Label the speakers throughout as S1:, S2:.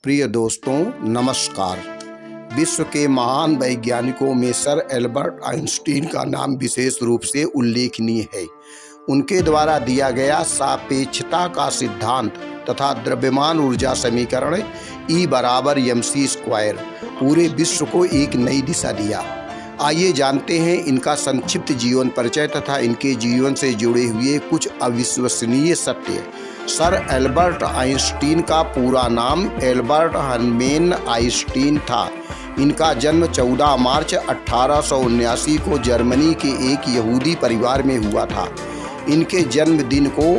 S1: प्रिय दोस्तों, नमस्कार। विश्व के महान वैज्ञानिकों में सर एल्बर्ट आइंस्टीन का नाम विशेष रूप से उल्लेखनीय है। उनके द्वारा दिया गया सापेक्षता का सिद्धांत तथा द्रव्यमान ऊर्जा समीकरण E=mc² पूरे विश्व को एक नई दिशा दिया। आइए जानते हैं इनका संक्षिप्त जीवन परिचय तथा इनके जीवन से जुड़े हुए कुछ अविश्वसनीय सत्य। सर एल्बर्ट आइंस्टीन का पूरा नाम एल्बर्ट हर्मेन आइंस्टीन था। इनका जन्म 14 मार्च 1879 को जर्मनी के एक यहूदी परिवार में हुआ था। इनके जन्मदिन को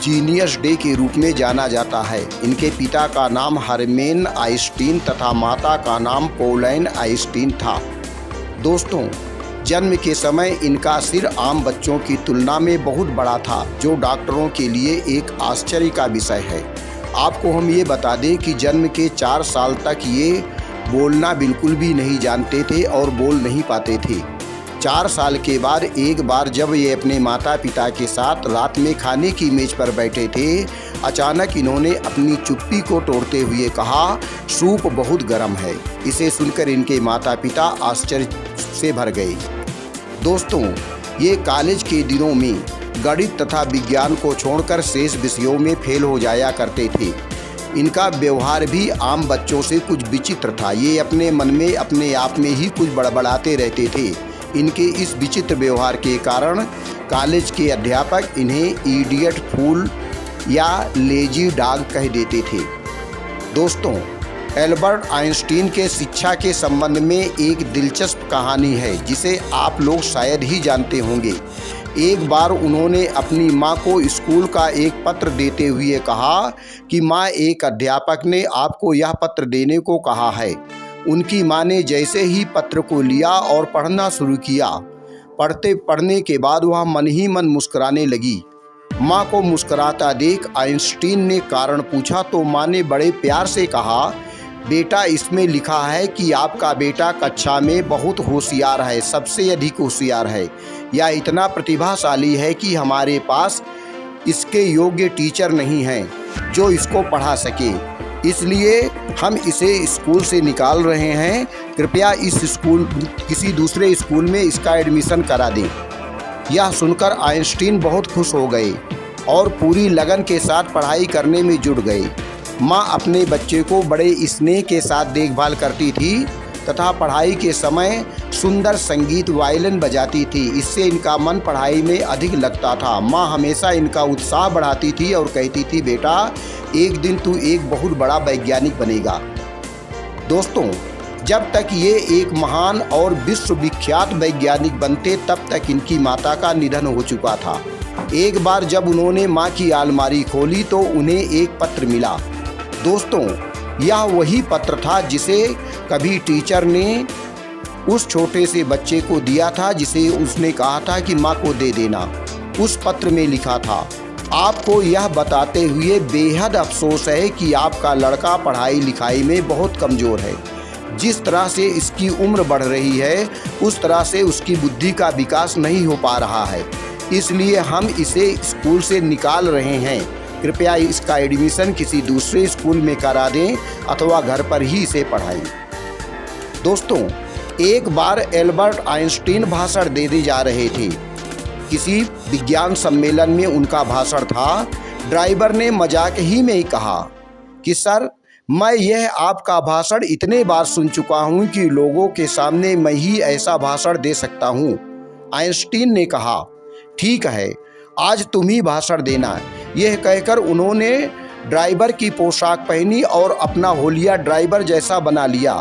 S1: जीनियस डे के रूप में जाना जाता है। इनके पिता का नाम हर्मेन आइंस्टीन तथा माता का नाम पोलैन आइंस्टीन था। दोस्तों, जन्म के समय इनका सिर आम बच्चों की तुलना में बहुत बड़ा था, जो डॉक्टरों के लिए एक आश्चर्य का विषय है। आपको हम ये बता दें कि जन्म के 4 साल तक ये बोलना बिल्कुल भी नहीं जानते थे और बोल नहीं पाते थे। 4 साल के बाद एक बार जब ये अपने माता पिता के साथ रात में खाने की मेज पर बैठे थे, अचानक इन्होंने अपनी चुप्पी को तोड़ते हुए कहा, सूप बहुत गर्म है। इसे सुनकर इनके माता पिता आश्चर्य से भर गए। दोस्तों, ये कॉलेज के दिनों में गणित तथा विज्ञान को छोड़कर शेष विषयों में फेल हो जाया करते थे। इनका व्यवहार भी आम बच्चों से कुछ विचित्र था। ये अपने मन में अपने आप में ही कुछ बड़बड़ाते रहते थे। इनके इस विचित्र व्यवहार के कारण कॉलेज के अध्यापक इन्हें इडियट, फूल या लेजी डॉग कह देते थे। दोस्तों, एल्बर्ट आइंस्टीन के शिक्षा के संबंध में एक दिलचस्प कहानी है, जिसे आप लोग शायद ही जानते होंगे। एक बार उन्होंने अपनी माँ को स्कूल का एक पत्र देते हुए कहा कि माँ, एक अध्यापक ने आपको यह पत्र देने को कहा है। उनकी माँ ने जैसे ही पत्र को लिया और पढ़ना शुरू किया, पढ़ने के बाद वह मन ही मन मुस्कुराने लगी। माँ को मुस्कुराता देख आइंस्टीन ने कारण पूछा तो माँ ने बड़े प्यार से कहा, बेटा, इसमें लिखा है कि आपका बेटा कक्षा में बहुत होशियार है, सबसे अधिक होशियार है। यह इतना प्रतिभाशाली है कि हमारे पास इसके योग्य टीचर नहीं हैं जो इसको पढ़ा सके। इसलिए हम इसे स्कूल से निकाल रहे हैं। कृपया किसी दूसरे स्कूल में इसका एडमिशन करा दें। यह सुनकर आइंस्टीन बहुत खुश हो गए और पूरी लगन के साथ पढ़ाई करने में जुट गए। माँ अपने बच्चे को बड़े स्नेह के साथ देखभाल करती थी तथा पढ़ाई के समय सुंदर संगीत वायलिन बजाती थी। इससे इनका मन पढ़ाई में अधिक लगता था। माँ हमेशा इनका उत्साह बढ़ाती थी और कहती थी, बेटा, एक दिन तू एक बहुत बड़ा वैज्ञानिक बनेगा। दोस्तों, जब तक ये एक महान और विश्वविख्यात वैज्ञानिक बनते, तब तक इनकी माता का निधन हो चुका था। एक बार जब उन्होंने माँ की अलमारी खोली तो उन्हें एक पत्र मिला। दोस्तों, यह वही पत्र था जिसे कभी टीचर ने उस छोटे से बच्चे को दिया था, जिसे उसने कहा था कि माँ को दे देना। उस पत्र में लिखा था, आपको यह बताते हुए बेहद अफसोस है कि आपका लड़का पढ़ाई लिखाई में बहुत कमज़ोर है। जिस तरह से इसकी उम्र बढ़ रही है, उस तरह से उसकी बुद्धि का विकास नहीं हो पा रहा है। इसलिए हम इसे स्कूल से निकाल रहे हैं। कृपया इसका एडमिशन किसी दूसरे स्कूल में करा दें अथवा घर पर ही इसे पढ़ाएं। दोस्तों, एक बार एल्बर्ट आइंस्टीन भाषण देने जा रहे थे। किसी विज्ञान सम्मेलन में उनका भाषण था। ड्राइवर ने मजाक ही में ही कहा कि सर, मैं यह आपका भाषण इतने बार सुन चुका हूँ कि लोगों के सामने मैं ही ऐसा भाषण दे सकता हूँ। आइंस्टीन ने कहा, ठीक है, आज तुम ही भाषण देना। यह कहकर उन्होंने ड्राइवर की पोशाक पहनी और अपना होलिया ड्राइवर जैसा बना लिया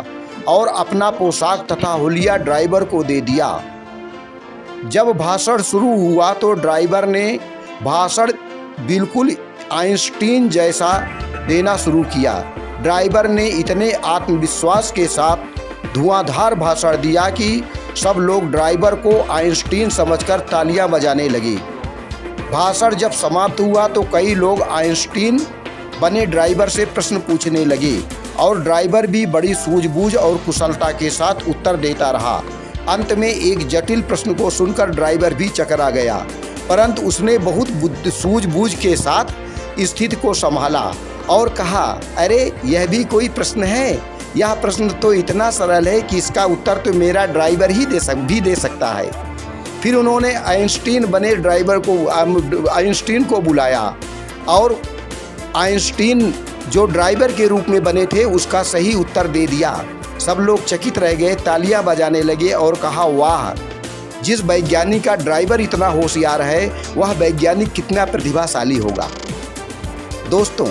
S1: और अपना पोशाक तथा होलिया ड्राइवर को दे दिया। जब भाषण शुरू हुआ तो ड्राइवर ने भाषण बिल्कुल आइंस्टीन जैसा देना शुरू किया। ड्राइवर ने इतने आत्मविश्वास के साथ धुआंधार भाषण दिया कि सब लोग ड्राइवर को आइंस्टीन समझकर तालियां बजाने लगे। भाषण जब समाप्त हुआ तो कई लोग आइंस्टीन बने ड्राइवर से प्रश्न पूछने लगे और ड्राइवर भी बड़ी सूझबूझ और कुशलता के साथ उत्तर देता रहा। अंत में एक जटिल प्रश्न को सुनकर ड्राइवर भी चकरा गया, परंतु उसने बहुत सूझबूझ के साथ स्थिति को संभाला और कहा, अरे यह भी कोई प्रश्न है? यह प्रश्न तो इतना सरल है कि इसका उत्तर तो मेरा ड्राइवर ही दे सकता है। फिर उन्होंने आइंस्टीन बने आइंस्टीन को बुलाया और आइंस्टीन जो ड्राइवर के रूप में बने थे उसका सही उत्तर दे दिया। सब लोग चकित रह गए, तालियां बजाने लगे और कहा, वाह, जिस वैज्ञानिक का ड्राइवर इतना होशियार है वह वैज्ञानिक कितना प्रतिभाशाली होगा। दोस्तों,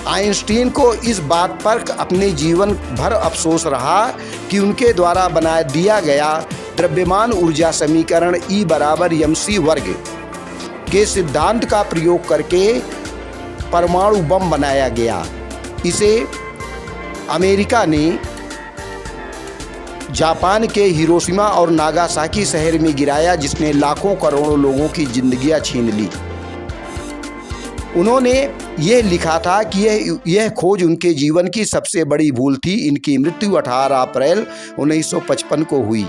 S1: आइंस्टीन को इस बात पर अपने जीवन भर अफसोस रहा कि उनके द्वारा बना दिया गया द्रव्यमान ऊर्जा समीकरण E = mc वर्ग के सिद्धांत का प्रयोग करके परमाणु बम बनाया गया। इसे अमेरिका ने जापान के हिरोशिमा और नागासाकी शहर में गिराया, जिसने लाखों करोड़ों लोगों की जिंदगियां छीन ली। उन्होंने यह लिखा था कि यह खोज उनके जीवन की सबसे बड़ी भूल थी। इनकी मृत्यु 18 अप्रैल 1955 को हुई।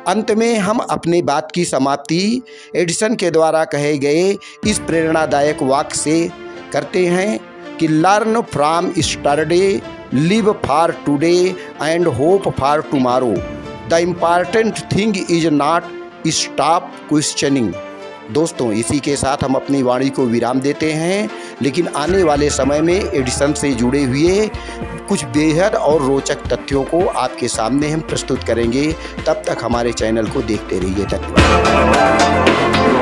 S1: अंत में हम अपनी बात की समाप्ति एडिसन के द्वारा कहे गए इस प्रेरणादायक वाक्य से करते हैं कि learn from yesterday, live for today and hope for tomorrow. The important thing is not stop questioning. दोस्तों, इसी के साथ हम अपनी वाणी को विराम देते हैं, लेकिन आने वाले समय में एडिसन से जुड़े हुए कुछ बेहद और रोचक तथ्यों को आपके सामने हम प्रस्तुत करेंगे। तब तक हमारे चैनल को देखते रहिए। धन्यवाद।